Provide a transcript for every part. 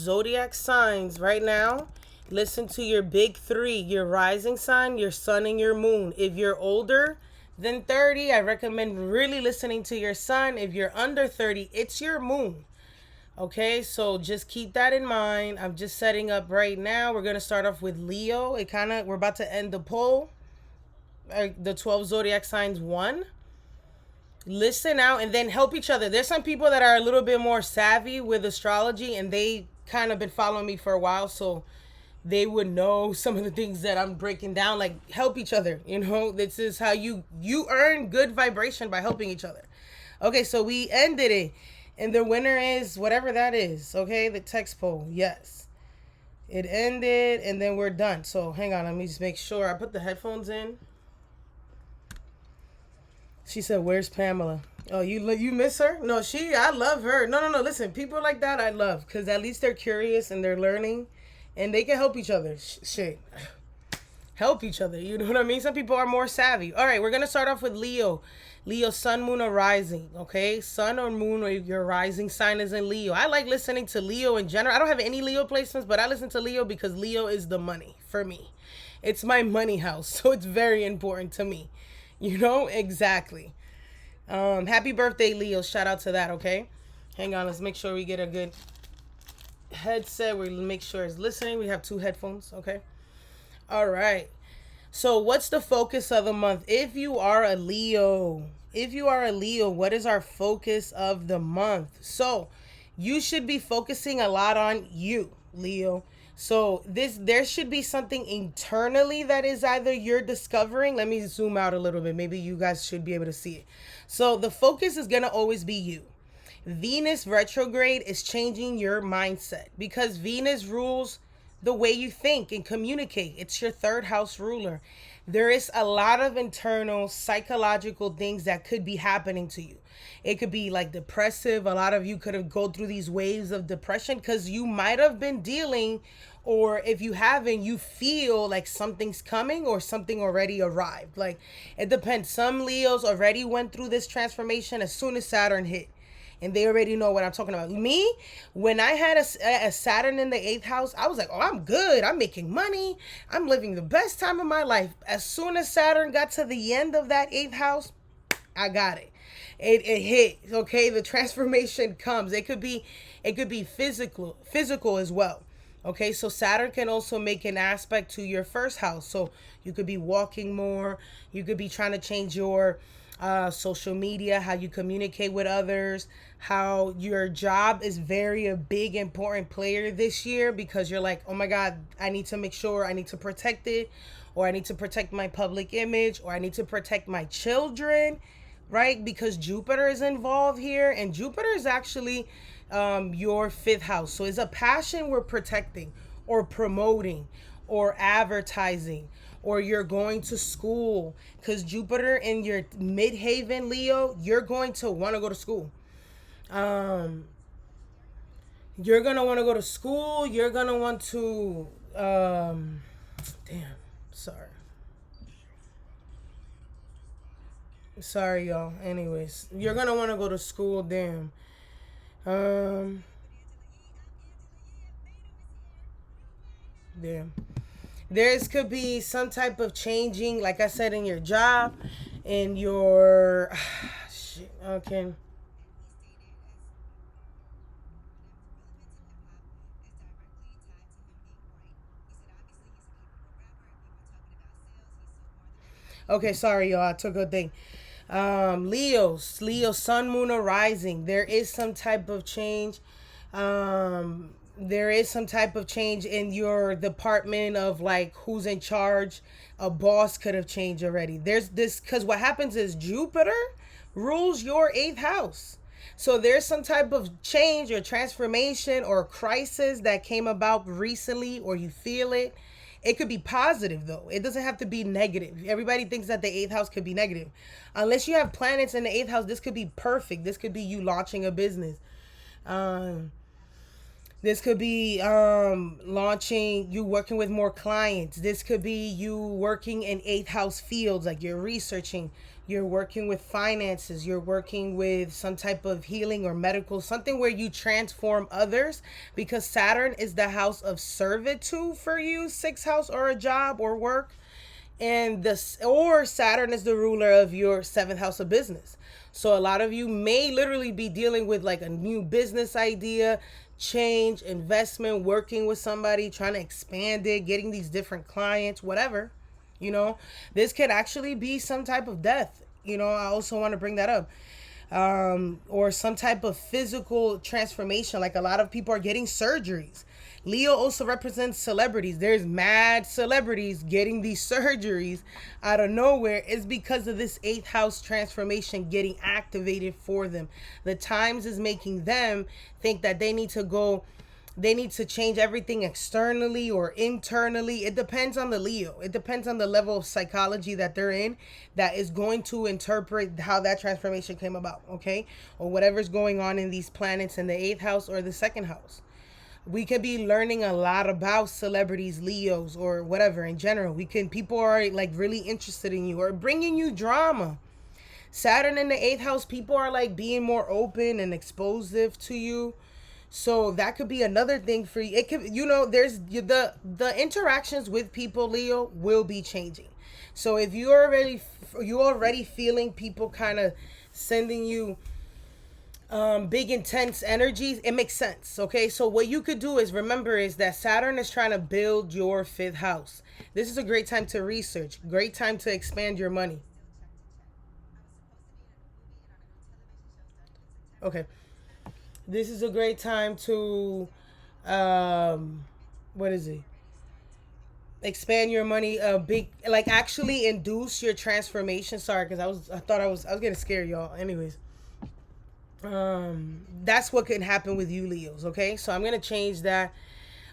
Zodiac signs right now. Listen to your big three: your rising sign, your sun, and your moon. If you're older than 30, I recommend really listening to your sun. If you're under 30, it's your moon. Okay, so just keep that in mind. I'm just setting up right now. We're gonna start off with Leo. We're about to end the poll. The 12 zodiac signs won. Listen out and then help each other. There's some people that are a little bit more savvy with astrology, and they kind of been following me for a while, so they would know some of the things that I'm breaking down. Like, help each other. This is how you earn good vibration, by helping each other. Okay, so we ended it, and the winner is whatever that is. Okay, the text poll. Yes, it ended, and then we're done. So hang on, let me just make sure I put the headphones in. She said, "Where's Pamela?" Oh, you miss her? No, I love her. No. Listen, people like that I love, because at least they're curious and they're learning, and they can help each other. Shit, help each other. You know what I mean? Some people are more savvy. All right, we're gonna start off with Leo. Leo, sun, moon, or rising. Okay, sun or moon, or your rising sign is in Leo. I like listening to Leo in general. I don't have any Leo placements, but I listen to Leo because Leo is the money for me. It's my money house, so it's very important to me. Exactly. Happy birthday, Leo. Shout out to that, okay? Hang on, let's make sure we get a good headset. We'll make sure it's listening. We have two headphones, okay? All right. So what's the focus of the month? If you are a Leo, what is our focus of the month? So you should be focusing a lot on you, Leo. So there should be something internally that is either you're discovering. Let me zoom out a little bit. Maybe you guys should be able to see it. So the focus is going to always be you. Venus retrograde is changing your mindset, because Venus rules the way you think and communicate. It's your third house ruler. There is a lot of internal psychological things that could be happening to you. It could be like depressive. A lot of you could have go through these waves of depression because you might have been dealing, or if you haven't, you feel like something's coming or something already arrived. Like, it depends. Some Leos already went through this transformation as soon as Saturn hit, and they already know what I'm talking about. Me, when I had a Saturn in the 8th house, I was like, oh, I'm good. I'm making money. I'm living the best time of my life. As soon as Saturn got to the end of that 8th house, I got it. It hit. Okay, the transformation comes. It could be physical as well. Okay, so Saturn can also make an aspect to your first house. So you could be walking more. You could be trying to change your social media, how you communicate with others, how your job is a big important player this year, because you're like, oh my God, I need to make sure, I need to protect it, or I need to protect my public image, or I need to protect my children, right? Because Jupiter is involved here, and Jupiter is actually your 5th house. So it's a passion we're protecting or promoting or advertising, or you're going to school, because Jupiter in your midhaven, Leo, you're going to want to go to school. You're going to want to go to school. You're going to want to, sorry. Sorry, y'all. Anyways, you're going to want to go to school, damn. Damn. There's could be some type of changing, like I said, in your job, in your shit. Okay. Okay, sorry, y'all. I took a thing. Leo, sun, moon, or rising. There is some type of change. There is some type of change in your department of like who's in charge. A boss could have changed already. There's this, because what happens is Jupiter rules your 8th house. So there's some type of change or transformation or crisis that came about recently, or you feel it. It could be positive, though. It doesn't have to be negative. Everybody thinks that the 8th house could be negative. Unless you have planets in the 8th house, this could be perfect. This could be you launching a business. This could be launching, you working with more clients. This could be you working in 8th house fields, like you're researching You're working with finances. You're working with some type of healing or medical, something where you transform others, because Saturn is the house of servitude for you, sixth house, or a job or work. And this, or Saturn is the ruler of your seventh house of business. So a lot of you may literally be dealing with like a new business idea, change, investment, working with somebody, trying to expand it, getting these different clients, whatever. This could actually be some type of death. I also want to bring that up. Or some type of physical transformation. Like a lot of people are getting surgeries. Leo also represents celebrities. There's mad celebrities getting these surgeries out of nowhere. It's because of this eighth house transformation getting activated for them. The times is making them think that they need to change everything externally or internally. It depends on the Leo. It depends on the level of psychology that they're in, that is going to interpret how that transformation came about, okay? Or whatever's going on in these planets in the eighth house or the second house. We could be learning a lot about celebrities, Leos, or whatever in general. People are like really interested in you or bringing you drama. Saturn in the eighth house, people are like being more open and exposive to you. So that could be another thing for you. It could, there's the interactions with people, Leo, will be changing. So if you're already feeling people kind of sending you big intense energies, it makes sense. Okay, so what you could do is remember is that Saturn is trying to build your fifth house. This is a great time to research, great time to expand your money. Okay, this is a great time to what is it, expand your money, big, like actually induce your transformation. Sorry, because I was getting scared, y'all. Anyways, that's what can happen with you Leos. Okay, so I'm gonna change that.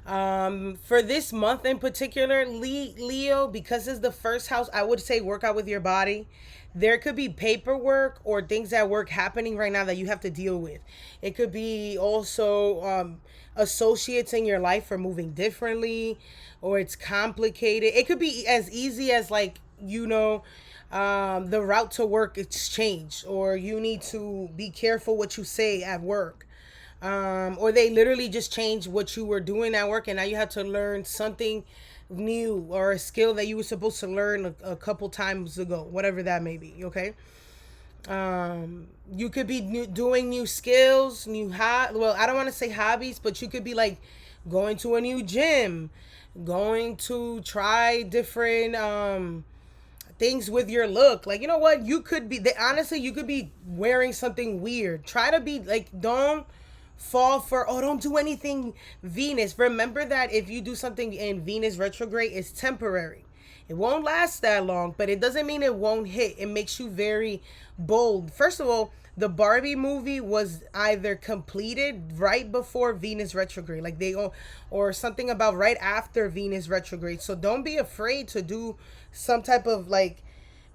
For this month in particular, Leo, because it's the first house, I would say work out with your body. There could be paperwork or things at work happening right now that you have to deal with. It could be also associates in your life are moving differently, or it's complicated. It could be as easy as like, the route to work it's changed, or you need to be careful what you say at work. Or they literally just changed what you were doing at work and now you have to learn something new or a skill that you were supposed to learn a couple times ago, whatever that may be. Okay, you could be doing new skills, well, I don't want to say hobbies, but you could be like going to a new gym, going to try different things with your look. Like, you know what, you could be honestly, you could be wearing something weird. Try to be like, don't fall for, don't do anything Venus. Remember that if you do something in Venus retrograde, it's temporary. It won't last that long, but it doesn't mean it won't hit. It makes you very bold. First of all, the Barbie movie was either completed right before Venus retrograde, like or something about right after Venus retrograde. So don't be afraid to do some type of like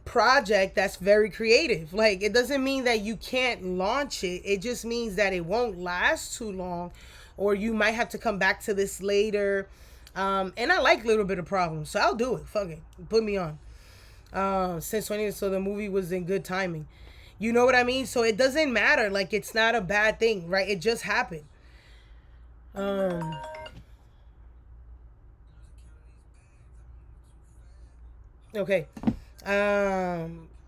project that's very creative. Like, it doesn't mean that you can't launch it. It just means that it won't last too long, or you might have to come back to this later. And I like little bit of problems, so I'll do it. Fuck it, put me on. Since when? So the movie was in good timing. You know what I mean? So it doesn't matter. Like, it's not a bad thing, right? It just happened. Okay.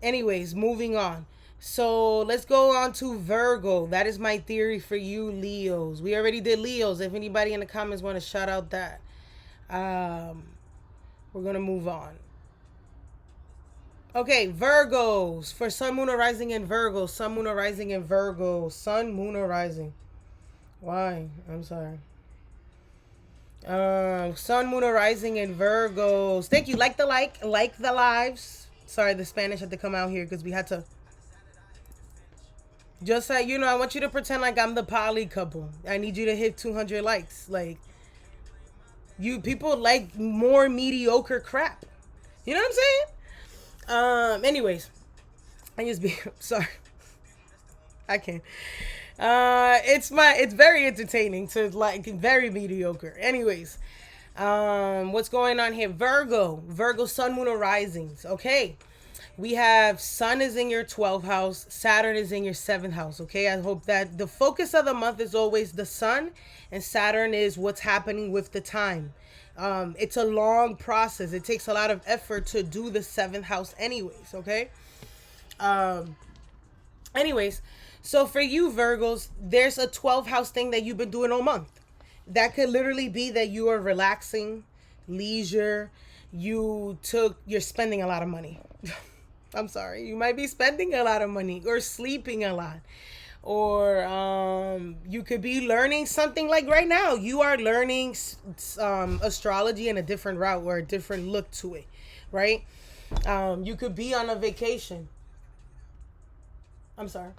Anyways, moving on. So let's go on to Virgo. That is my theory for you Leos. We already did Leos. If anybody in the comments want to shout out that, we're gonna move on. Okay, Virgos. For Sun, Moon, or Rising in Virgo. Sun, Moon, or Rising in Virgo. Sun, Moon, or Rising. Why? I'm sorry. Sun, Moon, or Rising in Virgos. Thank you. Like the lives. Sorry, the Spanish had to come out here because we had to. Just like, I want you to pretend like I'm the poly couple. I need you to hit 200 likes. Like, you people like more mediocre crap. You know what I'm saying? Anyways, I just be sorry. I can't. It's very entertaining to like very mediocre. Anyways, what's going on here? Virgo, Sun, Moon, or Risings. Okay, We have Sun is in your 12th house, Saturn is in your 7th house. Okay, I hope that the focus of the month is always the Sun, and Saturn is what's happening with the time. It's a long process. It takes a lot of effort to do the 7th house, anyways. Okay. Um, anyways, so for you Virgos, there's a 12th house thing that you've been doing all month. That could literally be that you are relaxing, leisure. You're spending a lot of money. I'm sorry, you might be spending a lot of money or sleeping a lot, or you could be learning something. Like right now you are learning astrology in a different route or a different look to it, right? You could be on a vacation. I'm sorry.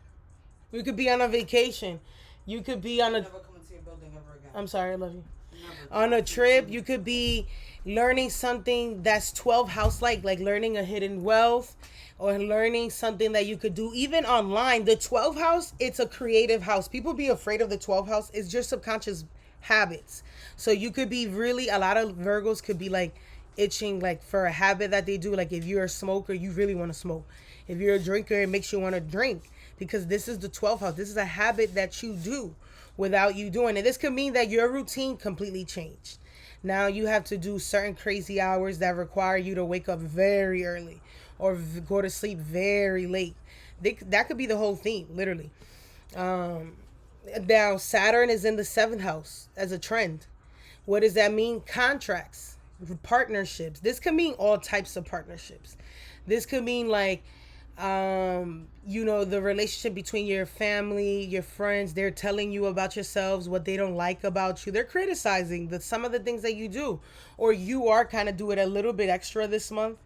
You could be on a vacation. You could be on a. Never come into your building ever again. I'm sorry, I love you. Never. On a trip, you could be learning something that's 12 house like learning a hidden wealth, or learning something that you could do even online. The 12th house, it's a creative house. People be afraid of the 12th house. It's just subconscious habits. So you could be really, a lot of Virgos could be like itching like for a habit that they do. Like if you're a smoker, you really want to smoke. If you're a drinker, it makes you want to drink, because this is the 12th house. This is a habit that you do without you doing it. This could mean that your routine completely changed. Now you have to do certain crazy hours that require you to wake up very early or go to sleep very late. That could be the whole theme, literally. Now Saturn is in the 7th house as a trend. What does that mean? Contracts, partnerships. This could mean all types of partnerships. This could mean like the relationship between your family, your friends. They're telling you about yourselves, what they don't like about you. They're criticizing some of the things that you do, or you are kind of doing a little bit extra this month.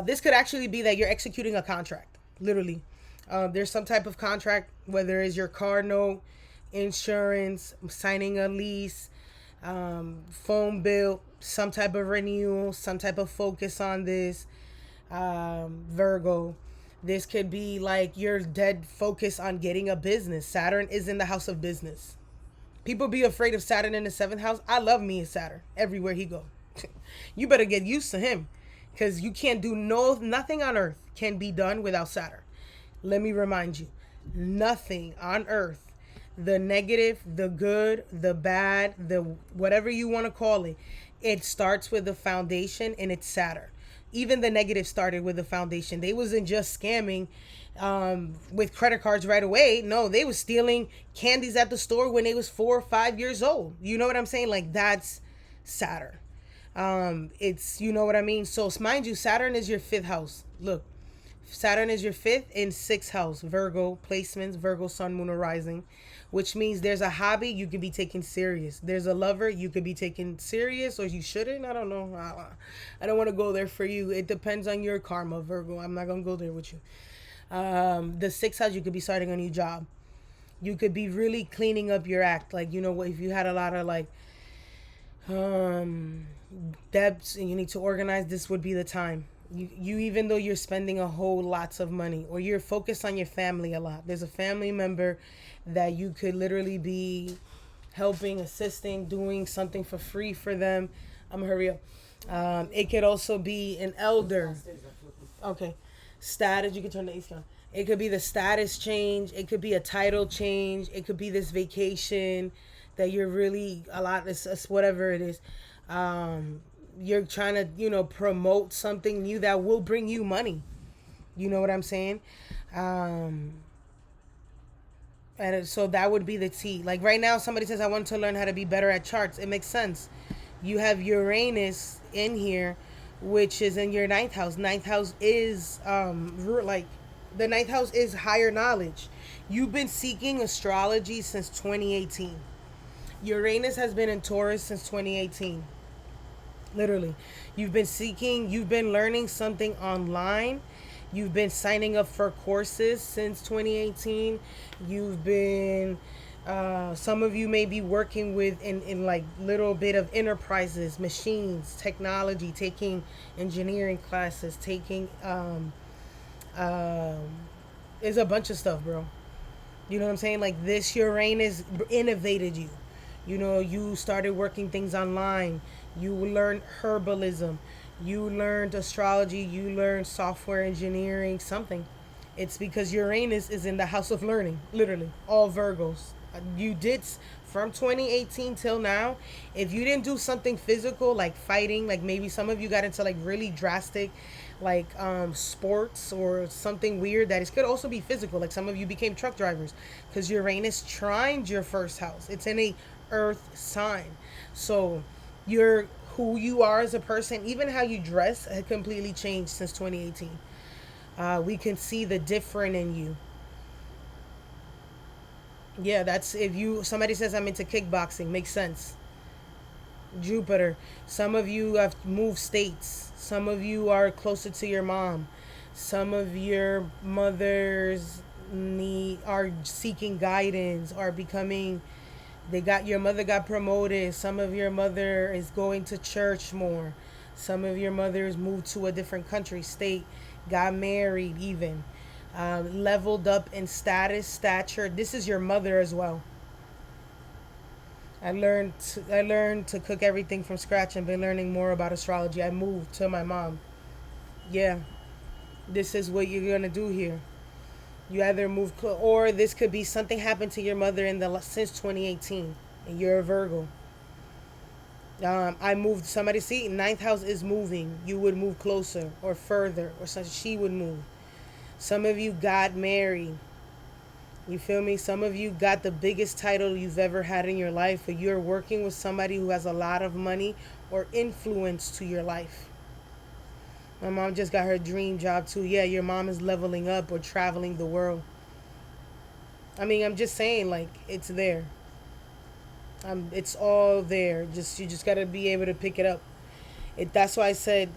This could actually be that you're executing a contract, literally. There's some type of contract, whether it's your car note, insurance, signing a lease, phone bill, some type of renewal, some type of focus on this. Virgo, this could be like you're dead focused on getting a business. Saturn is in the house of business. People be afraid of Saturn in the 7th house. I love me and Saturn everywhere he go. You better get used to him, because you can't do nothing on earth can be done without Saturn. Let me remind you, nothing on earth, the negative, the good, the bad, the whatever you want to call it, it starts with the foundation, and it's Saturn. Even the negative started with the foundation. They wasn't just scamming with credit cards right away. No, they was stealing candies at the store when they was 4 or 5 years old. You know what I'm saying? Like, that's Saturn. It's, you know what I mean? So mind you, Saturn is your 5th house. Look, Saturn is your 5th and 6th house. Virgo placements, Virgo sun, moon, or rising, which means there's a hobby you could be taking serious. There's a lover you could be taking serious, or you shouldn't. I don't know. I don't want to go there for you. It depends on your karma, Virgo. I'm not going to go there with you. The 6th house, you could be starting a new job. You could be really cleaning up your act. Like, if you had a lot of like debts and you need to organize, this would be the time. You even though you're spending a whole lots of money, or you're focused on your family a lot. There's a family member that you could literally be helping, assisting, doing something for free for them. I'm gonna hurry up. It could also be an elder. Okay. Status, you can turn the AC on. It could be the status change. It could be a title change. It could be this vacation that you're really it's whatever it is. You're trying to, promote something new that will bring you money. You know what I'm saying? And so that would be the T. Like right now, somebody says, I want to learn how to be better at charts. It makes sense. You have Uranus in here, which is in your 9th house. 9th house is, the 9th house is higher knowledge. You've been seeking astrology since 2018. Uranus has been in Taurus since 2018. Literally, you've been learning something online. You've been signing up for courses since 2018. You've been, some of you may be working with in like little bit of enterprises, machines, technology, taking engineering classes, taking, there's a bunch of stuff, bro. You know what I'm saying? Like this Uranus innovated you. You started working things online. You learned herbalism. You learned astrology, you learned software engineering, something. It's because Uranus is in the house of learning, literally. All Virgos. You did from 2018 till now. If you didn't do something physical like fighting, like maybe some of you got into like really drastic, like sports or something weird that it could also be physical. Like some of you became truck drivers because Uranus trined your first house. It's in a Earth sign, so you're who you are as a person, even how you dress, had completely changed since 2018. We can see the different in you. Yeah, that's if you somebody says I'm into kickboxing, makes sense. Jupiter. Some of you have moved states. Some of you are closer to your mom. Some of your mothers need are seeking guidance, are becoming they got your mother got promoted. Some of your mother is going to church more. Some of your mothers moved to a different country, state, got married even. Leveled up in status, stature. This is your mother as well. I learned to cook everything from scratch and been learning more about astrology. I moved to my mom. Yeah, this is what you're gonna do here. You either or this could be something happened to your mother in the since 2018, and you're a Virgo. I moved. Somebody see ninth house is moving. You would move closer or further, or such. She would move. Some of you got married. You feel me? Some of you got the biggest title you've ever had in your life, or you're working with somebody who has a lot of money or influence to your life. My mom just got her dream job too. Yeah, your mom is leveling up or traveling the world. I mean, I'm just saying, like, it's there. It's all there. You just gotta be able to pick it up. That's why I said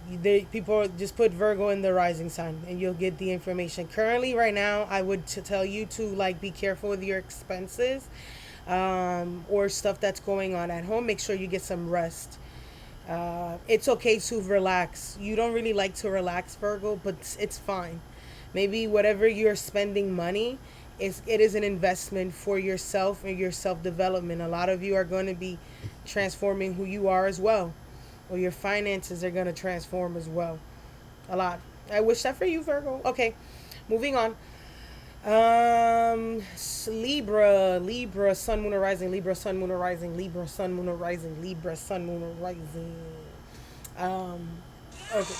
people just put Virgo in the rising sign and you'll get the information. Currently, right now, I would tell you to like be careful with your expenses, or stuff that's going on at home. Make sure you get some rest. It's okay to relax. You don't really like to relax, Virgo, but it's fine. Maybe whatever you're spending money, it is an investment for yourself and your self development. A lot of you are going to be transforming who you are as well, or your finances are going to transform as well. A lot. I wish that for you, Virgo. Okay, moving on. Libra, Sun, Moon, or Rising. Libra, Sun, Moon, or Rising. Libra, Sun, Moon, or Rising. Libra, Sun, Moon, or Rising. Um, okay.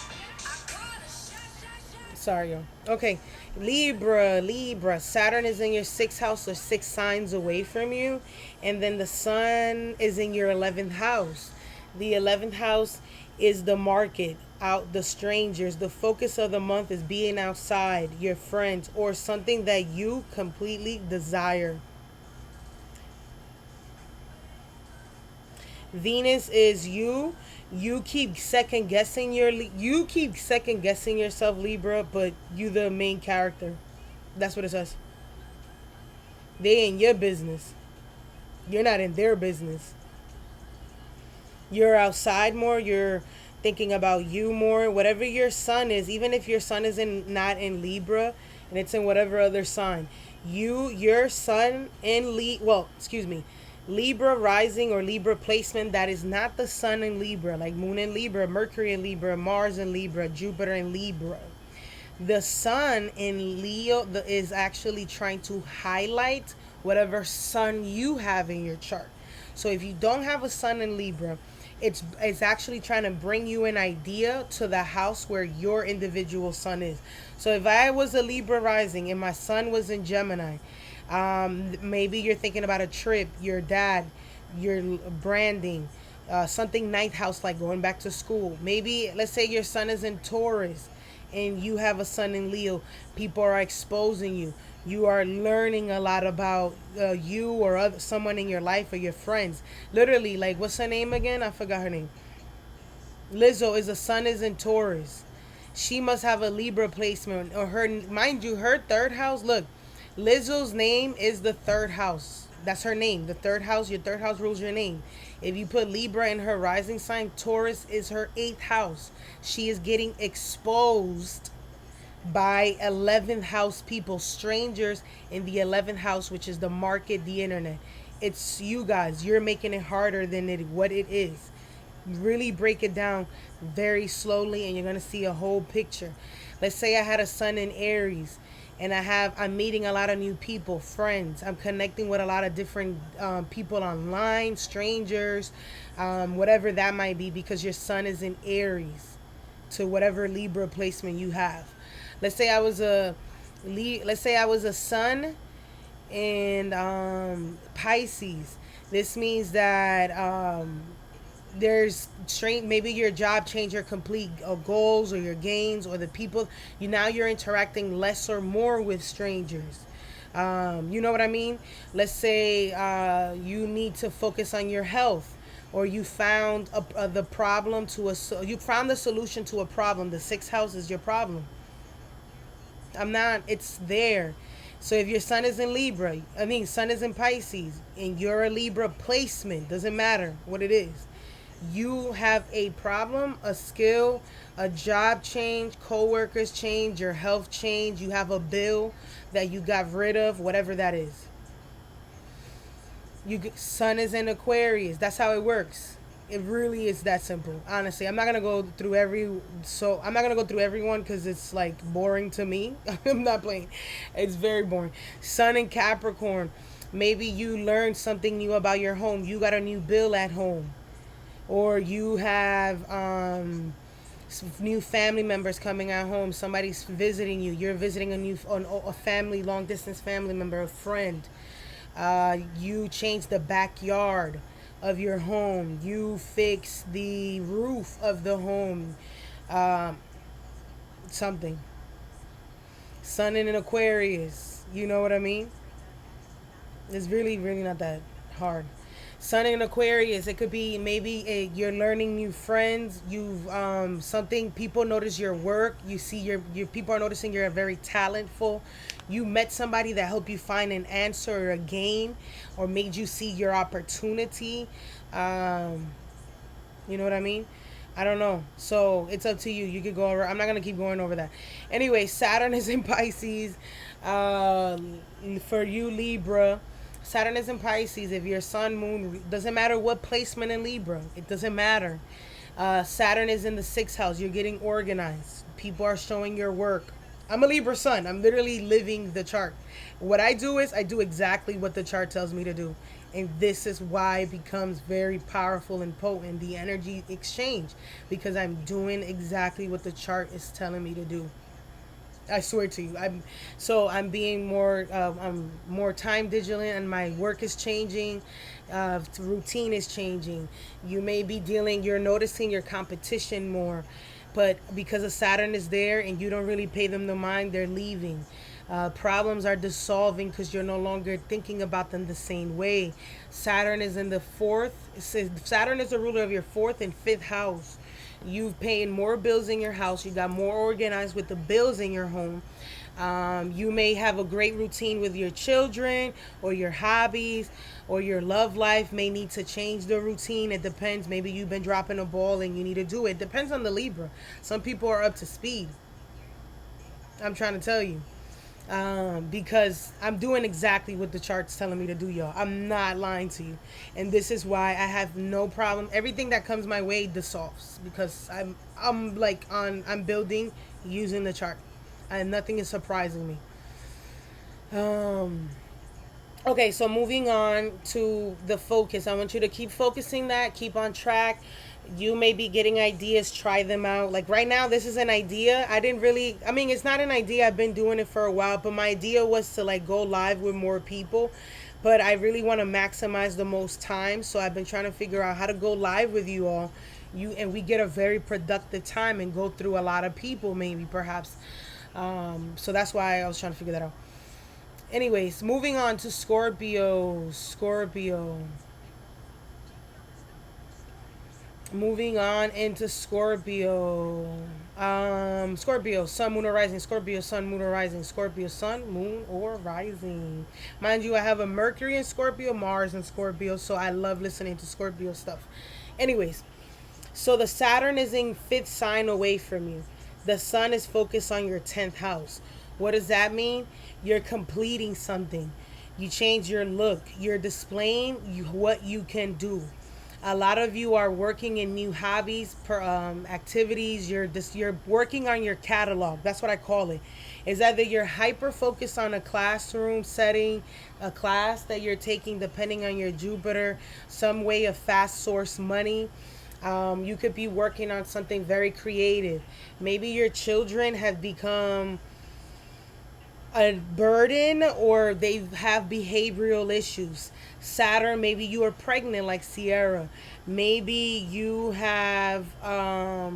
Sorry, y'all. Okay, Libra. Saturn is in your sixth house, or six signs away from you, and then the Sun is in your 11th house. The 11th house is the market, out the strangers. The focus of the month is being outside, your friends, or something that you completely desire. Venus is you. You keep second guessing yourself, Libra, but you the main character. That's what it says. They in your business. You're not in their business. You're outside more. You're thinking about you more. Whatever your sun is, even if your sun is not in Libra and it's in whatever other sign, your sun in Libra rising or Libra placement, that is not the sun in Libra, like moon in Libra, Mercury in Libra, Mars in Libra, Jupiter in Libra. The sun in Leo is actually trying to highlight whatever sun you have in your chart. So if you don't have a sun in Libra, it's actually trying to bring you an idea to the house where your individual sun is. So if I was a Libra rising and my sun was in Gemini, maybe you're thinking about a trip, your dad, your branding, something ninth house, like going back to school. Maybe let's say your sun is in Taurus and you have a sun in Leo. People are exposing you. You are learning a lot about you or someone in your life or your friends. Literally, like, what's her name again? I forgot her name. Lizzo is the sun is in Taurus. She must have a Libra placement, or mind you, her third house. Look, Lizzo's name is the third house. That's her name. The third house. Your third house rules your name. If you put Libra in her rising sign, Taurus is her 8th house. She is getting exposed by 11th house people, strangers in the 11th house, which is the market, the internet. It's you guys. You're making it harder than what it is. really break it down very slowly, and you're going to see a whole picture. Let's say I had a sun in Aries, and I'm meeting a lot of new people, friends. I'm connecting with a lot of different people online, strangers, whatever that might be, because your sun is in Aries to whatever Libra placement you have. Let's say I was a sun in Pisces. This means that there's strange, maybe your job change your complete goals or your gains, or the people you're interacting less or more with strangers. You know what I mean? Let's say you need to focus on your health, or you found you found the solution to a problem. The sixth house is your problem. It's there. So if your sun is in Libra, sun is in Pisces, and you're a Libra placement, doesn't matter what it is. You have a problem, a skill, a job change, co-workers change, your health change, you have a bill that you got rid of, whatever that is. Sun is in Aquarius. That's how it works. It really is that simple. Honestly, I'm not gonna go through everyone because it's like boring to me. I'm not playing. It's very boring. Sun in Capricorn. Maybe you learned something new about your home. You got a new bill at home, or you have new family members coming at home. Somebody's visiting you. You're visiting a family, long distance family member, a friend. You change the backyard of your home. You fix the roof of the home. Something. Sun in an Aquarius. You know what I mean? It's really, really not that hard. Sun in Aquarius, it could be maybe you're learning new friends. You've something, people notice your work. You see your people are noticing you're very talentful. You met somebody that helped you find an answer or a gain, or made you see your opportunity. You know what I mean? I don't know. So it's up to you. You could go over. I'm not gonna keep going over that. Anyway, Saturn is in Pisces. For you Libra, Saturn is in Pisces. If your sun, moon, doesn't matter what placement in Libra, it doesn't matter. Saturn is in the sixth house. You're getting organized. People are showing your work. I'm a Libra sun. I'm literally living the chart. What I do is I do exactly what the chart tells me to do. And this is why it becomes very powerful and potent, the energy exchange, because I'm doing exactly what the chart is telling me to do. I swear to you, I'm being I'm more time vigilant, and my work is changing. Routine is changing. You're noticing your competition more, but because of Saturn is there and you don't really pay them the mind, they're leaving. Problems are dissolving because you're no longer thinking about them the same way. Saturn is in the fourth. Saturn is the ruler of your fourth and fifth house. You've paid more bills in your house. You got more organized with the bills in your home. You may have a great routine with your children, or your hobbies, or your love life may need to change the routine. It depends. Maybe you've been dropping a ball and you need to do it. It depends on the Libra. Some people are up to speed. I'm trying to tell you. Because I'm doing exactly what the chart's telling me to do, y'all. I'm not lying to you. And this is why I have no problem. Everything that comes my way dissolves, because I'm building using the chart, and nothing is surprising me. Okay, so moving on to the focus. I want you to keep focusing keep on track. You may be getting ideas, try them out. Like right now, this is an idea. It's not an idea. I've been doing it for a while, but my idea was to go live with more people. But I really want to maximize the most time. So I've been trying to figure out how to go live with you all. And we get a very productive time and go through a lot of people, maybe, perhaps. So that's why I was trying to figure that out. Anyways, moving on to Scorpio. Moving on into Scorpio. Scorpio, sun, moon, or rising. Scorpio, sun, moon, or rising. Scorpio, sun, moon, or rising. Mind you, I have a Mercury in Scorpio, Mars in Scorpio, so I love listening to Scorpio stuff. Anyways, so the Saturn is in fifth sign away from you. The sun is focused on your 10th house. What does that mean? You're completing something. You change your look. You're displaying what you can do. A lot of you are working in new hobbies, activities. You're working on your catalog. That's what I call it. Is either you're hyper focused on a classroom setting, a class that you're taking, depending on your Jupiter, some way of fast source money. You could be working on something very creative. Maybe your children have become a burden, or they have behavioral issues. Saturn, maybe you are pregnant like Sierra. Maybe you have a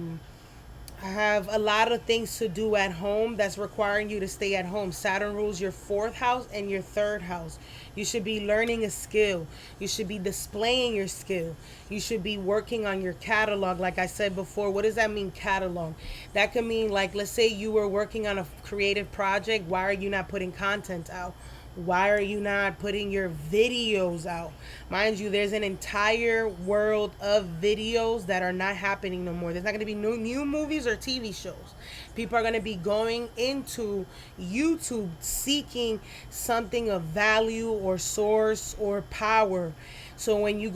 lot of things to do at home that's requiring you to stay at home. Saturn rules your fourth house and your third house. You should be learning a skill. You should be displaying your skill. You should be working on your catalog. Like I said before, what does that mean, catalog? That could mean, like, let's say you were working on a creative project. Why are you not putting content out? Why are you not putting your videos out? Mind you, there's an entire world of videos that are not happening no more. There's not going to be new movies or TV shows. People are going to be going into YouTube seeking something of value or source or power. So when you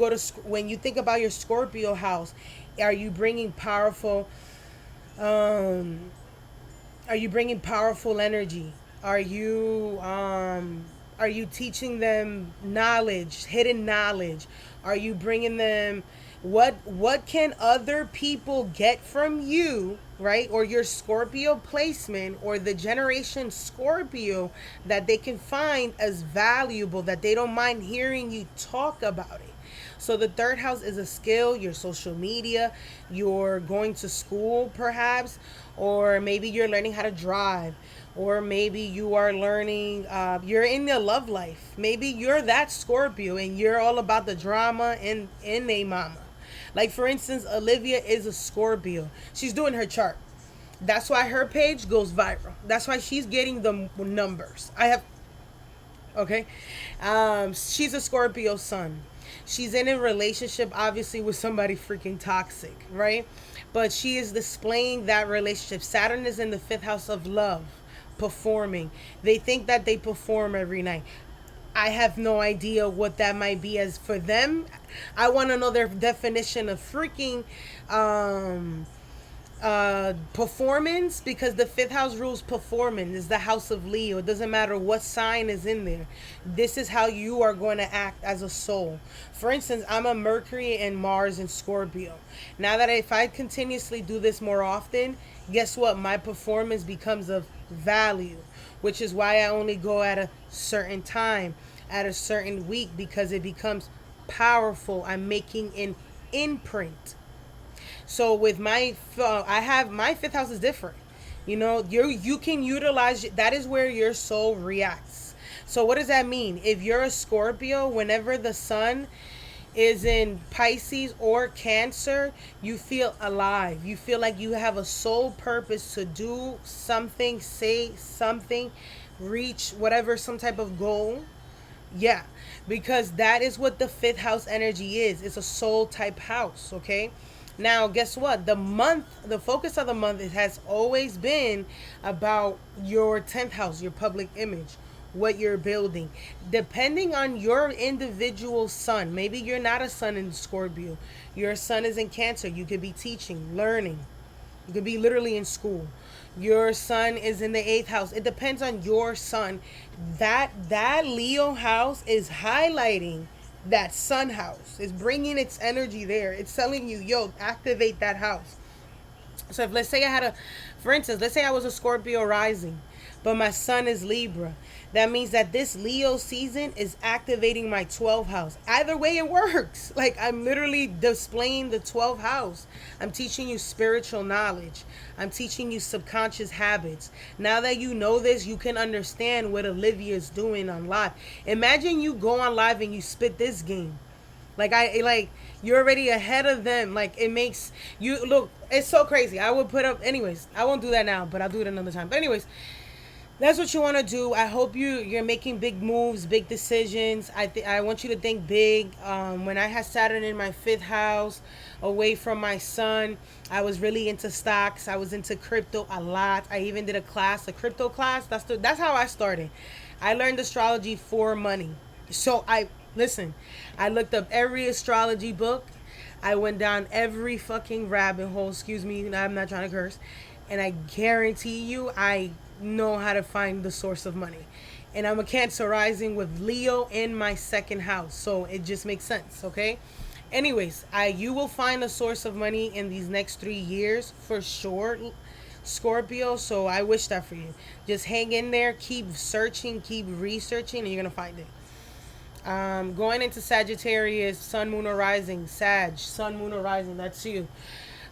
think about your Scorpio house, are you bringing powerful energy? Are you teaching them knowledge, hidden knowledge? Are you bringing them what can other people get from you, right? Or your Scorpio placement, or the generation Scorpio, that they can find as valuable, that they don't mind hearing you talk about it. So the third house is a skill, your social media, you're going to school perhaps, or maybe you're learning how to drive, or maybe you are learning, you're in your love life. Maybe you're that Scorpio and you're all about the drama in a mama. Like, for instance, Olivia is a Scorpio. She's doing her chart. That's why her page goes viral. That's why she's getting the numbers. Okay. She's a Scorpio sun. She's in a relationship, obviously, with somebody freaking toxic, right? But she is displaying that relationship. Saturn is in the fifth house of love, performing. They think that they perform every night. I have no idea what that might be as for them. I want to know their definition of freaking performance, because the fifth house rules performance. Is the house of Leo. It doesn't matter what sign is in there. This is how you are going to act as a soul. For instance, I'm a Mercury and Mars in Scorpio. Now that if I continuously do this more often, guess what? My performance becomes of value, which is why I only go at a certain time, at a certain week, because it becomes powerful. I'm making an imprint. So with my my fifth house is different. You can utilize, that is where your soul reacts. So what does that mean? If you're a Scorpio, whenever the sun is in Pisces or Cancer, you feel alive. You feel like you have a soul purpose to do something, say something, reach whatever, some type of goal. Yeah, because that is what the fifth house energy is. It's a soul type house, okay? Now, guess what? The focus of the month, it has always been about your 10th house, your public image, what you're building. Depending on your individual sun, maybe you're not a sun in Scorpio. Your sun is in Cancer. You could be teaching, learning. You could be literally in school. Your sun is in the 8th house. It depends on your sun. That Leo house is highlighting that sun house. It's bringing its energy there. It's telling you, yo, activate that house. So if, let's say for instance, let's say I was a Scorpio rising, but my sun is Libra. That means that this Leo season is activating my 12th house. Either way, it works. Like, I'm literally displaying the 12th house. I'm teaching you spiritual knowledge. I'm teaching you subconscious habits. Now that you know this, you can understand what Olivia is doing on live. Imagine you go on live and you spit this game. You're already ahead of them. Like, it makes you look, it's so crazy. I would put up, anyways, I won't do that now, but I'll do it another time. But anyways, that's what you want to do. I hope you're making big moves, big decisions. I want you to think big. When I had Saturn in my 5th house, away from my sun, I was really into stocks. I was into crypto a lot. I even did a crypto class. That's how I started. I learned astrology for money. So I looked up every astrology book. I went down every fucking rabbit hole. Excuse me, I'm not trying to curse. And I guarantee you, I know how to find the source of money. And I'm a Cancer rising with Leo in my second house. So it just makes sense, okay? Anyways, you will find a source of money in these next 3 years for sure, Scorpio. So I wish that for you. Just hang in there, keep searching, keep researching, and you're going to find it. Going into Sagittarius, Sun, Moon, or Rising. Sag, Sun, Moon, or Rising. That's you.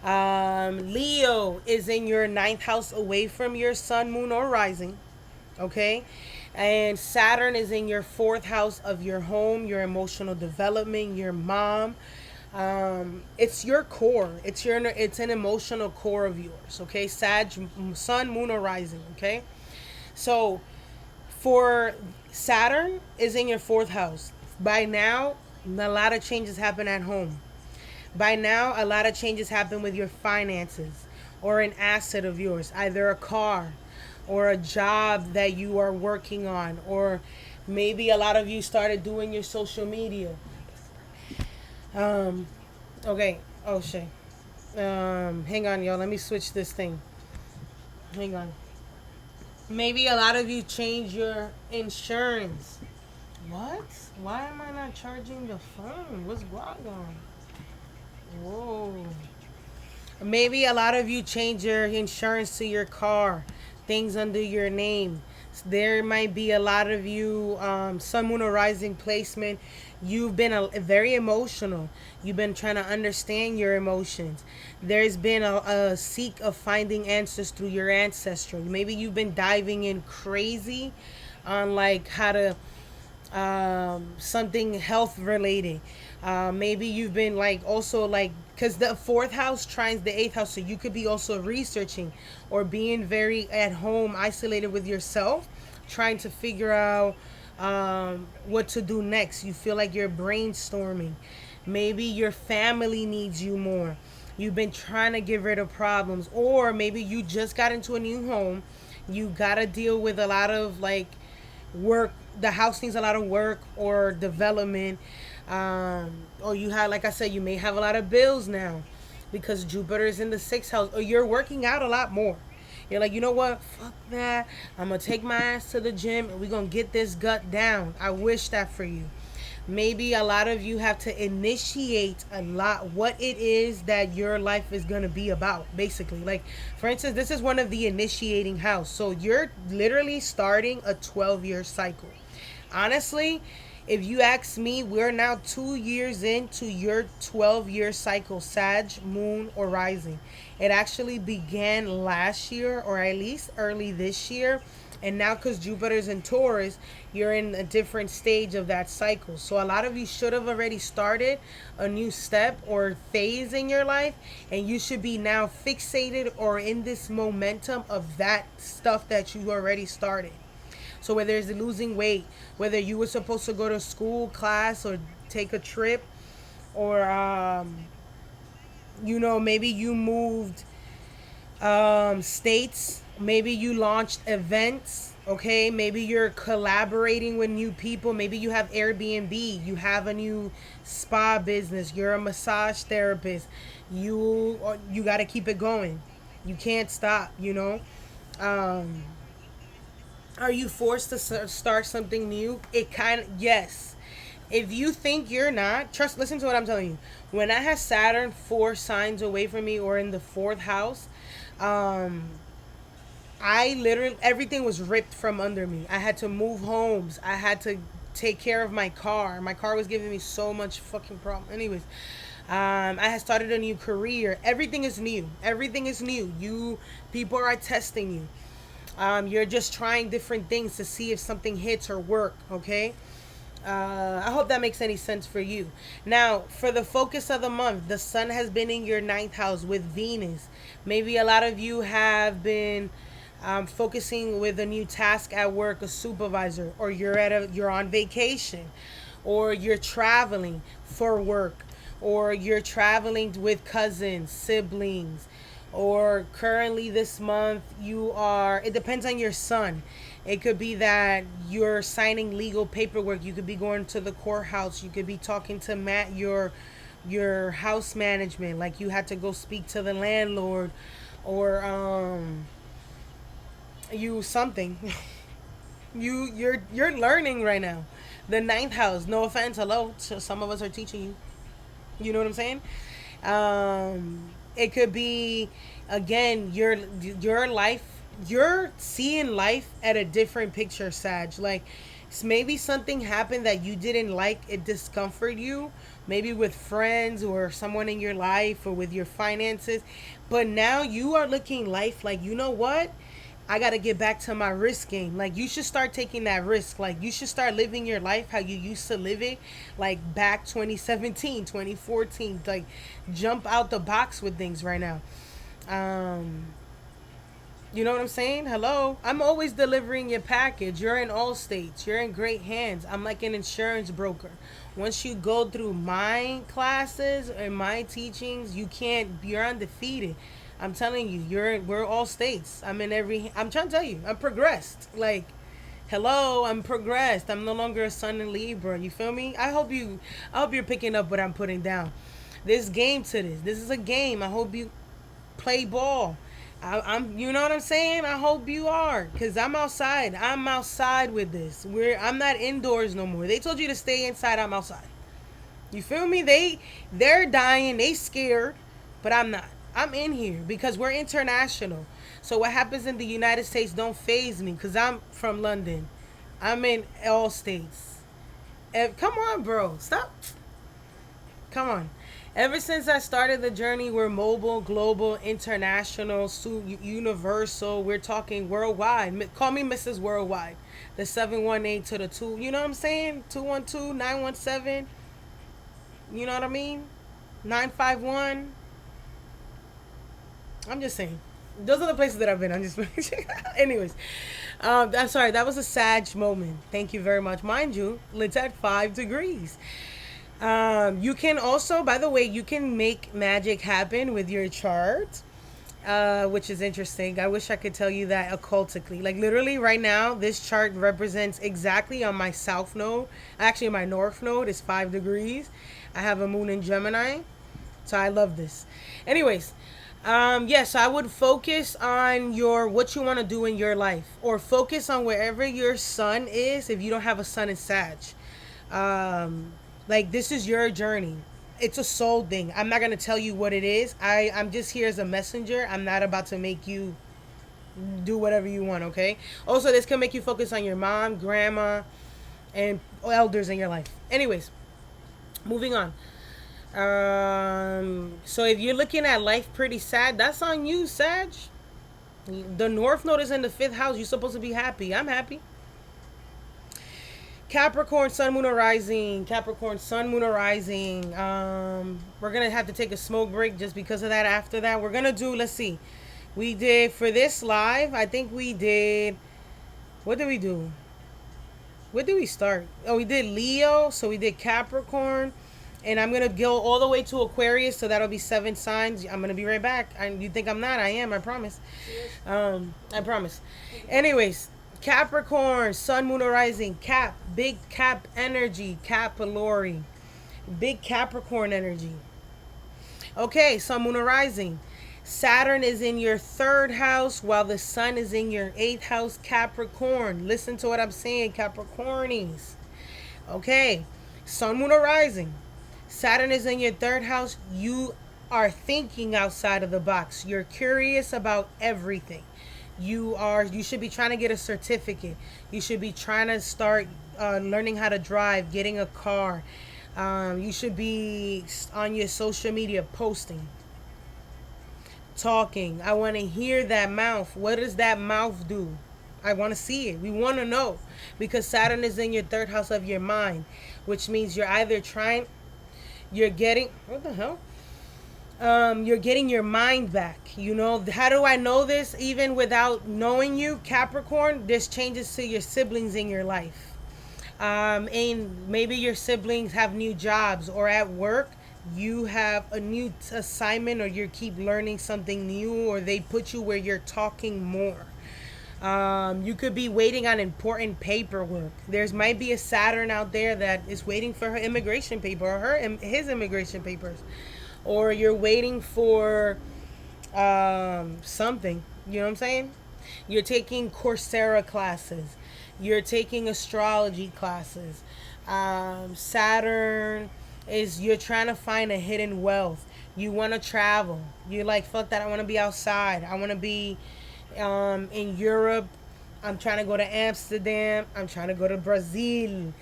Leo is in your ninth house away from your Sun, Moon, or Rising. Okay? And Saturn is in your fourth house of your home, your emotional development, your mom. It's your core. It's an emotional core of yours. Okay? Sag, Sun, Moon, or Rising. Okay? So for Saturn is in your fourth house. By now, a lot of changes happen at home. By now, a lot of changes happen with your finances or an asset of yours, either a car or a job that you are working on, or maybe a lot of you started doing your social media. Okay. Oh, shit. Hang on, y'all. Let me switch this thing. Hang on. Maybe a lot of you change your insurance. What? Why am I not charging the phone? What's wrong on? Whoa. Maybe a lot of you change your insurance to your car, things under your name. There might be a lot of you, Sun, Moon, or Rising placement. You've been very emotional. You've been trying to understand your emotions. There's been a seek of finding answers through your ancestry. Maybe you've been diving in crazy on like how to something health related. Maybe you've been like also like, because the fourth house trines the eighth house, so you could be also researching or being very at home, isolated with yourself, trying to figure out what to do next. You feel like you're brainstorming. Maybe your family needs you more. You've been trying to get rid of problems, or maybe you just got into a new home. You gotta deal with a lot of like work. The house needs a lot of work or development. Or you have, like I said, you may have a lot of bills now because Jupiter is in the sixth house, or you're working out a lot more. You're like, you know what? Fuck that. I'm going to take my ass to the gym and we're going to get this gut down. I wish that for you. Maybe a lot of you have to initiate a lot what it is that your life is going to be about, basically. Like, for instance, this is one of the initiating house. So you're literally starting a 12-year cycle. Honestly, if you ask me, we're now 2 years into your 12-year cycle, Sag, Moon, or Rising. It actually began last year, or at least early this year. And now because Jupiter's in Taurus, you're in a different stage of that cycle. So a lot of you should have already started a new step or phase in your life. And you should be now fixated or in this momentum of that stuff that you already started. So whether it's losing weight, whether you were supposed to go to school, class, or take a trip, or, maybe you moved states. Maybe you launched events, okay? Maybe you're collaborating with new people. Maybe you have Airbnb. You have a new spa business. You're a massage therapist. You got to keep it going. You can't stop, Are you forced to start something new? Yes. If you think you're not, listen to what I'm telling you. When I had Saturn 4 signs away from me or in the fourth house, I literally, everything was ripped from under me. I had to move homes. I had to take care of my car. My car was giving me so much fucking problem. Anyways, I had started a new career. Everything is new. Everything is new. People are testing you. You're just trying different things to see if something hits or work, okay? I hope that makes any sense for you. Now, for the focus of the month, the sun has been in your ninth house with Venus. Maybe a lot of you have been focusing with a new task at work, a supervisor, or you're on vacation, or you're traveling for work, or you're traveling with cousins, siblings, or currently this month it depends on your sun. It could be that you're signing legal paperwork. You could be going to the courthouse. You could be talking to your your house management, like you had to go speak to the landlord, or you something. You're learning right now. The ninth house, no offense, hello, so some of us are teaching you. You know what I'm saying? It could be, again, your life. You're seeing life at a different picture, Sag. Like, maybe something happened that you didn't like. It discomforted you, maybe with friends or someone in your life or with your finances. But now you are looking life like, you know what? I got to get back to my risk game. Like, you should start taking that risk. Like, you should start living your life how you used to live it, like back 2017, 2014. Like, jump out the box with things right now. Um, you know what I'm saying? Hello. I'm always delivering your package. You're in all states. You're in great hands. I'm like an insurance broker. Once you go through my classes and my teachings, you're undefeated. I'm telling you, we're all states. I'm trying to tell you, I'm progressed. Like, hello, I'm progressed. I'm no longer a sun in Libra. You feel me? I hope you're picking up what I'm putting down. There's game to this. This is a game. I hope you play ball. You know what I'm saying? I hope you are, cause I'm outside. I'm outside with this. I'm not indoors no more. They told you to stay inside. I'm outside. You feel me? They're dying. They scared, but I'm not. I'm in here because we're international. So what happens in the United States don't faze me, cause I'm from London. I'm in all states. Come on, bro. Stop. Come on. Ever since I started the journey, we're mobile, global, international, universal. We're talking worldwide. Call me Mrs. Worldwide. The 718 to the 2. You know what I'm saying? 212 917. You know what I mean? 951. I'm just saying. Those are the places that I've been. I'm just anyways. I'm sorry. That was a Sag moment. Thank you very much. Mind you, it's at 5 degrees. You can also, by the way, you can make magic happen with your chart, which is interesting. I wish I could tell you that occultically. Like, literally right now, this chart represents exactly on my south node. Actually, my north node is 5 degrees. I have a moon in Gemini. So I love this. Anyways, yes, I would focus on what you want to do in your life, or focus on wherever your sun is if you don't have a sun in Sag. Like, this is your journey. It's a soul thing. I'm not going to tell you what it is. I'm just here as a messenger. I'm not about to make you do whatever you want, okay? Also, this can make you focus on your mom, grandma, and elders in your life. Anyways, moving on. So if you're looking at life pretty sad, that's on you, Sag. The North Node is in the 5th house. You're supposed to be happy. I'm happy. Capricorn, Sun, Moon, or Rising. Capricorn, Sun, Moon, or Rising. We're going to have to take a smoke break just because of that. After that, we're going to do, let's see. We did, for this live, I think we did, what did we do? Where did we start? Oh, we did Leo. So we did Capricorn. And I'm going to go all the way to Aquarius. So that'll be 7 signs. I'm going to be right back. You think I'm not? I am. I promise. I promise. Anyways. Capricorn, Sun, Moon, or Rising, Cap, big Cap energy, Capillary, big Capricorn energy. Okay, Sun, Moon, or Rising. Saturn is in your 3rd house while the Sun is in your 8th house, Capricorn. Listen to what I'm saying, Capricornies. Okay, Sun, Moon, or Rising. Saturn is in your 3rd house. You are thinking outside of the box. You're curious about everything. You should be trying to get a certificate. You should be trying to start learning how to drive, getting a car. You should be on your social media posting, talking. I want to hear that mouth. What does that mouth do? I want to see it. We want to know, because Saturn is in your 3rd house of your mind, which means you're either what the hell? You're getting your mind back. You know, how do I know this? Even without knowing you, Capricorn, there's changes to your siblings in your life. And maybe your siblings have new jobs, or at work, you have a new assignment, or you keep learning something new, or they put you where you're talking more. You could be waiting on important paperwork. There's might be a Saturn out there that is waiting for her immigration paper or his immigration papers, or you're waiting for something. You know what I'm saying? You're taking Coursera classes. You're taking astrology classes. Saturn is you're trying to find a hidden wealth. You want to travel. You're like, fuck that. I want to be outside. I want to be in Europe. I'm trying to go to Amsterdam. I'm trying to go to Brazil.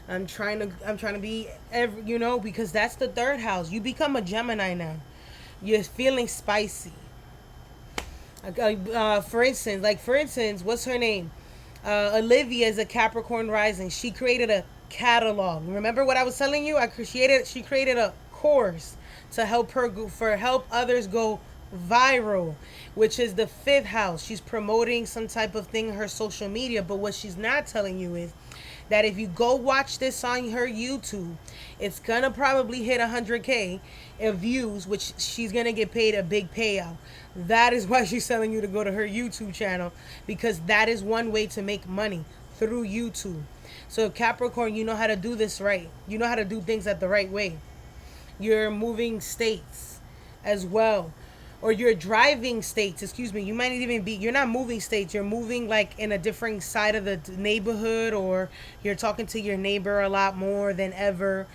I'm trying to be because that's the third house. You become a Gemini now. You're feeling spicy. For instance, what's her name? Olivia is a Capricorn rising. She created a catalog. Remember what I was telling you? She created a course to help others go viral, which is the fifth house. She's promoting some type of thing in her social media, but what she's not telling you is that if you go watch this on her YouTube, it's gonna probably hit 100K of views, which she's gonna get paid a big payout. That is why she's telling you to go to her YouTube channel, because that is one way to make money, through YouTube. So Capricorn, you know how to do this right. You know how to do things at the right way. You're moving states as well. Or you're driving states, excuse me. You might even be, you're not moving states. You're moving like in a different side of the neighborhood, or you're talking to your neighbor a lot more than ever.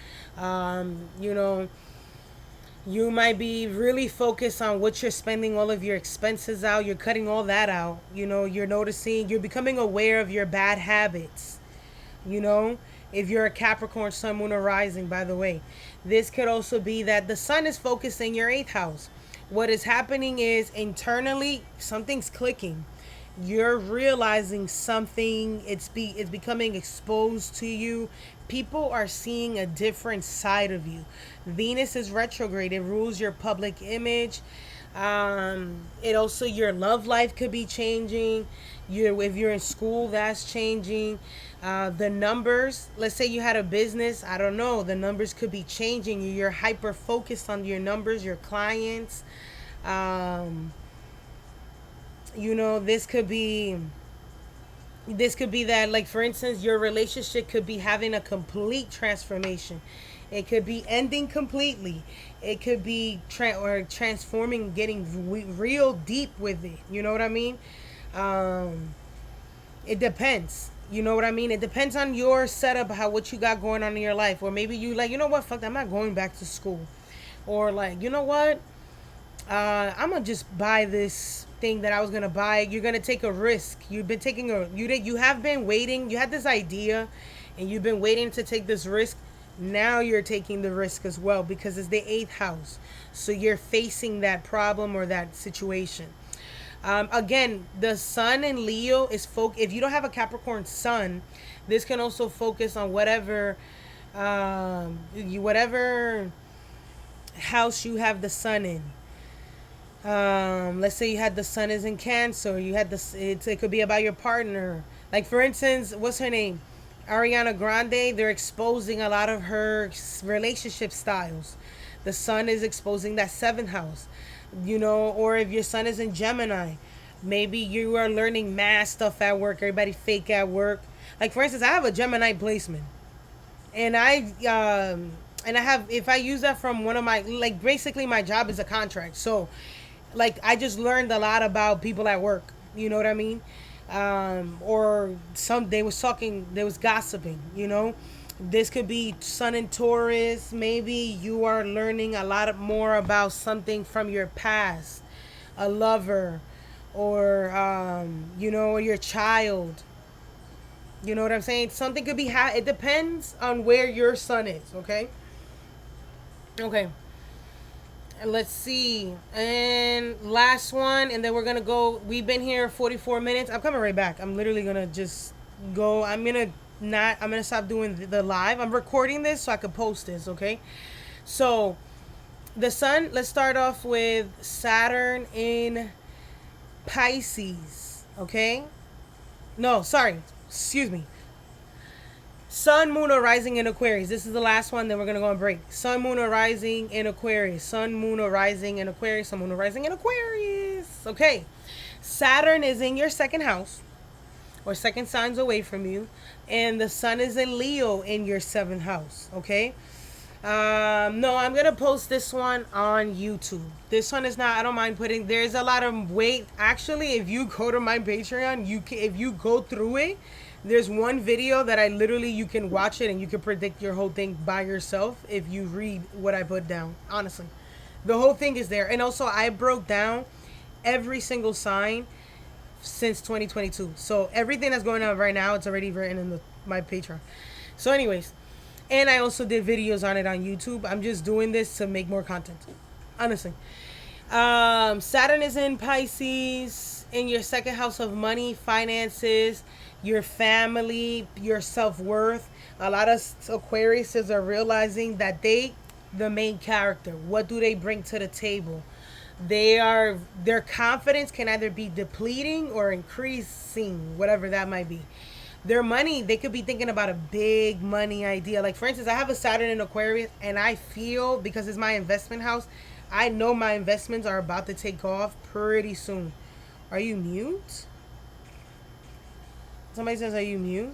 You might be really focused on what you're spending all of your expenses out. You're cutting all that out. You're noticing, you're becoming aware of your bad habits. If you're a Capricorn, Sun, Moon, or Rising, by the way. This could also be that the Sun is focused in your 8th house. What is happening is internally, something's clicking. You're realizing something. It's becoming exposed to you. People are seeing a different side of you. Venus is retrograde. It rules your public image. It also, your love life could be changing. If you're in school, that's changing. The numbers, let's say you had a business, I don't know, the numbers could be changing. You're hyper focused on your numbers, your clients. This could be that, like, for instance, your relationship could be having a complete transformation. It could be ending completely. It could be transforming, getting real deep with it. You know what I mean? It depends. You know what I mean? It depends on your setup, what you got going on in your life. Or maybe you like, you know what, fuck that, I'm not going back to school. Or like, you know what, I'm gonna just buy this thing that I was gonna buy. You're gonna take a risk. You've been taking you have been waiting. You had this idea, and you've been waiting to take this risk. Now you're taking the risk as well, because it's the 8th house. So you're facing that problem or that situation. Again, the Sun in Leo is if you don't have a Capricorn Sun, this can also focus on whatever house you have the Sun in. Let's say you had the Sun is in Cancer. You had it could be about your partner. Like, for instance, what's her name? Ariana Grande. They're exposing a lot of her relationship styles. The Sun is exposing that 7th house. Or if your Sun is in Gemini, maybe you are learning math stuff at work. Everybody fake at work. Like, for instance, I have a Gemini placement, and I have, if I use that from one of my, like, basically my job is a contract. So, like, I just learned a lot about people at work. You know what I mean? Or they was gossiping. This could be Sun in Taurus. Maybe you are learning a lot more about something from your past, a lover, or or your child. You know what I'm saying? Something could be it depends on where your Sun is. Okay. And let's see, and last one, and then we're gonna go. We've been here 44 minutes. I'm coming right back. I'm literally gonna just go. I'm gonna stop doing the live. I'm recording this so I can post this, okay? So, the Sun, let's start off with Saturn in Pisces, okay? No, sorry. Excuse me. Sun, Moon, or Rising in Aquarius. This is the last one, then we're going to go on break. Sun, Moon, or Rising in Aquarius. Sun, Moon, or Rising in Aquarius. Sun, Moon, or Rising in Aquarius. Okay. Saturn is in your 2nd house. or second signs away from you, and the sun is in Leo in your 7th house. Okay. No, I'm gonna post this one on YouTube. This one is not. I don't mind putting. There's a lot of weight. Actually, if you go to my Patreon, you can. If you go through it, there's one video that I literally you can watch it and you can predict your whole thing by yourself if you read what I put down. Honestly, the whole thing is there, and also I broke down every single sign since 2022. So everything that's going on right now, it's already written in my Patreon. So, anyways. And I also did videos on it on YouTube. I'm just doing this to make more content. Honestly. Saturn is in Pisces, in your 2nd house of money, finances, your family, your self-worth. A lot of Aquariuses are realizing that the main character. What do they bring to the table? Their confidence can either be depleting or increasing, whatever that might be. Their money, they could be thinking about a big money idea. Like, for instance, I have a Saturn in Aquarius, and I feel, because it's my investment house, I know my investments are about to take off pretty soon. Are you mute? Somebody says, are you mute?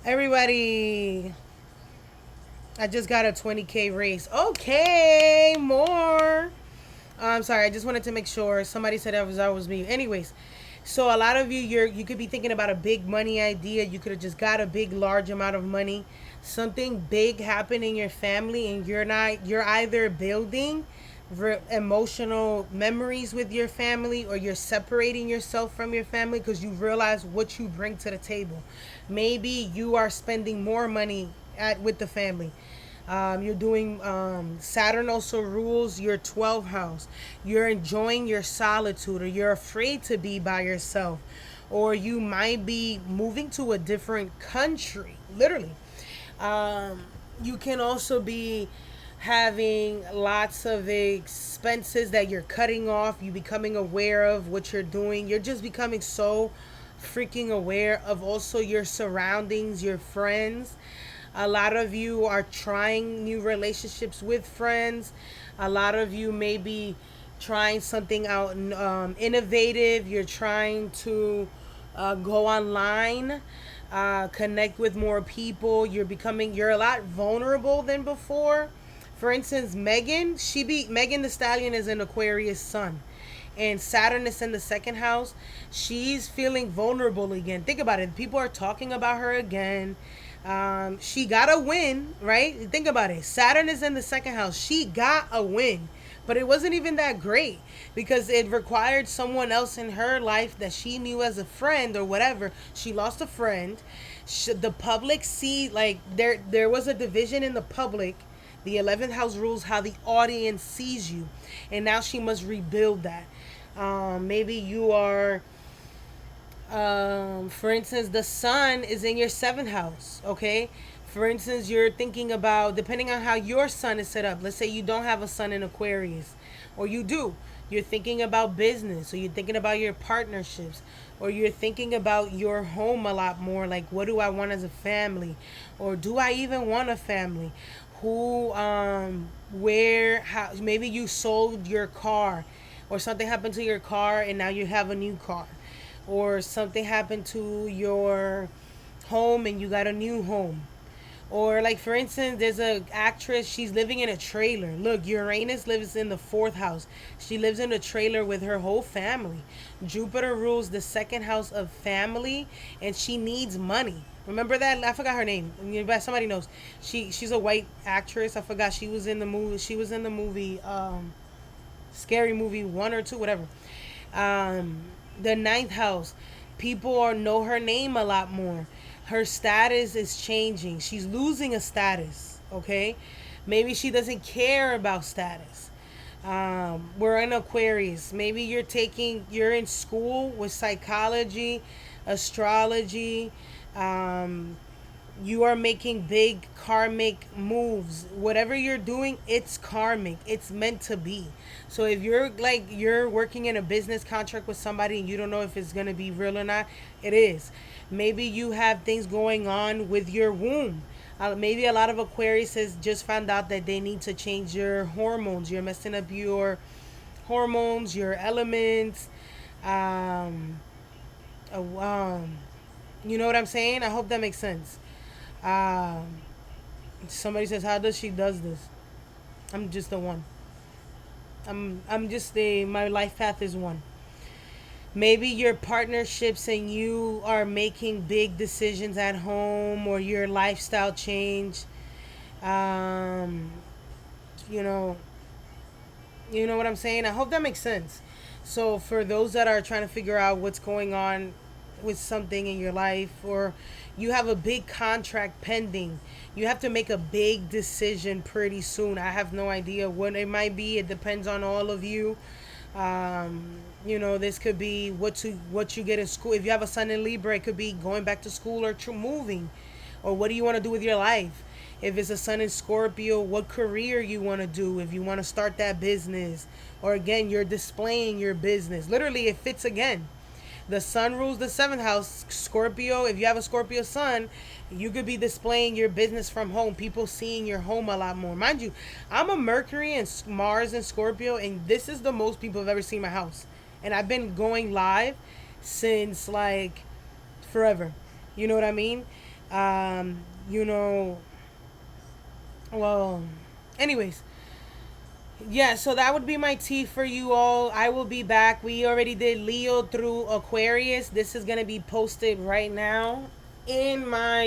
Everybody, I just got a 20K raise. Okay, more. I'm sorry, I just wanted to make sure. Somebody said that was me. Anyways, so a lot of you could be thinking about a big money idea. You could have just got a big, large amount of money. Something big happened in your family, and you're either building emotional memories with your family, or you're separating yourself from your family because you realize what you bring to the table. Maybe you are spending more money with the family. You're doing Saturn also rules your 12th house. You're enjoying your solitude, or you're afraid to be by yourself, or you might be moving to a different country, literally. You can also be having lots of expenses that you're cutting off. You becoming aware of what you're doing. You're just becoming so freaking aware of also your surroundings, your friends. A lot of you are trying new relationships with friends. A lot of you may be trying something out innovative. You're trying to go online, connect with more people. You're a lot vulnerable than before. For instance, Megan Thee Stallion is an Aquarius sun, and Saturn is in the 2nd house. She's feeling vulnerable again. Think about it. People are talking about her again. She got a win, right? Think about it. Saturn is in the 2nd house. She got a win, but it wasn't even that great because it required someone else in her life that she knew as a friend or whatever. She lost a friend. The public there was a division in the public. The 11th house rules how the audience sees you, and now she must rebuild that. Maybe you are. For instance, the sun is in your 7th house, okay? For instance, you're thinking about, depending on how your sun is set up, let's say you don't have a sun in Aquarius, or you do. You're thinking about business, or you're thinking about your partnerships, or you're thinking about your home a lot more, like, what do I want as a family? Or do I even want a family? Maybe you sold your car, or something happened to your car, and now you have a new car. Or something happened to your home and you got a new home. Or, like, for instance, there's an actress, she's living in a trailer. Look, Uranus lives in the 4th house. She lives in a trailer with her whole family. Jupiter rules the 2nd house of family, and she needs money. Remember that? I forgot her name. Somebody knows. She's a white actress. I forgot. She was in the movie Scary Movie 1 or 2, whatever. The 9th house, people know her name a lot more. Her status is changing. She's losing a status, okay? Maybe she doesn't care about status. We're in Aquarius. Maybe you're in school with psychology, astrology. You are making big karmic moves. Whatever you're doing, it's karmic. It's meant to be. So if you're working in a business contract with somebody and you don't know if it's going to be real or not, it is. Maybe you have things going on with your womb. Maybe a lot of Aquarius has just found out that they need to change your hormones. You're messing up your hormones, your elements. Uh, um, you know what I'm saying? I hope that makes sense. Um, Somebody says, "How does she does this?" I'm just the one. I'm just the my life path is one. Maybe your partnerships and you are making big decisions at home or your lifestyle change. Um, you know, you know what I'm saying? I hope that makes sense. So for those that are trying to figure out what's going on with something in your life, or you have a big contract pending, you have to make a big decision pretty soon. I have no idea what it might be. It depends on all of you. This could be what you get in school. If you have a son in Libra, it could be going back to school or moving, or what do you want to do with your life. If it's a sun in Scorpio, what career you want to do. If you want to start that business, or again, you're displaying your business. Literally, it fits again. The sun rules the seventh house. Scorpio, if you have a Scorpio sun, you could be displaying your business from home. People seeing your home a lot more. Mind you, I'm a Mercury and Mars and Scorpio, and this is the most people have ever seen my house. And I've been going live since like forever. You know what I mean? Um, you know, well, anyways, yeah, so that would be my tea for you all. I will be back. We already did Leo through Aquarius. This is going to be posted right now in my